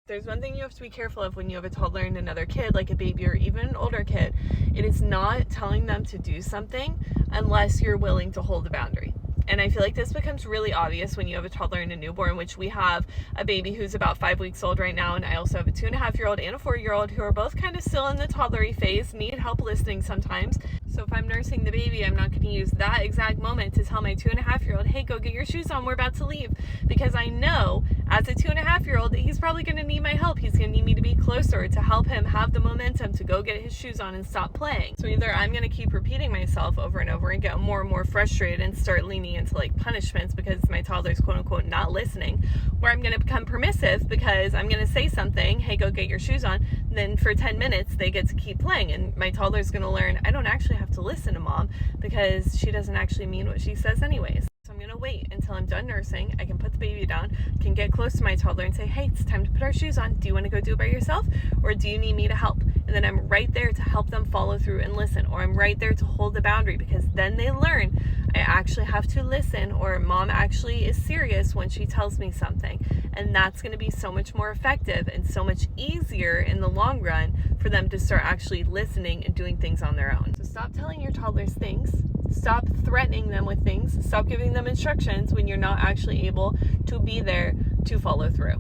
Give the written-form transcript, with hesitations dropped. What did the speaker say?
There's one thing you have to be careful of when you have a toddler and another kid, like a baby or even an older kid. It is not telling them to do something unless you're willing to hold the boundary. And I feel like this becomes really obvious when you have a toddler and a newborn, which we have a baby who's about 5 weeks old right now, and I also have a 2.5-year-old and a 4-year-old who are both kind of still in the toddlery phase, need help listening sometimes. So if I'm nursing the baby, I'm not going to use that exact moment to tell my 2.5-year-old, hey, go get your shoes on, we're about to leave. Because I know as a 2.5-year-old that he's probably going to need my help. He's going to need me to be closer to help him have the momentum to go get his shoes on and stop playing. So either I'm going to keep repeating myself over and over and get more and more frustrated and start leaning into like punishments because my toddler's quote unquote not listening, or I'm going to become permissive because I'm going to say something, hey, go get your shoes on. And then for 10 minutes, they get to keep playing. And my toddler's going to learn, I don't actually have to listen to mom because she doesn't actually mean what she says anyways. So I'm going to wait until I'm done nursing. I can put the baby down, can get close to my toddler and say, hey, it's time to put our shoes on. Do you want to go do it by yourself, or do you need me to help? And then I'm right there to help them follow through and listen, or I'm right there to hold the boundary, because then they learn I actually have to listen, or mom actually is serious when she tells me something. And that's going to be so much more effective and so much easier in the long run for them to start actually listening and doing things on their own. So stop telling your toddlers things. Stop threatening them with things. Stop giving them instructions when you're not actually able to be there to follow through.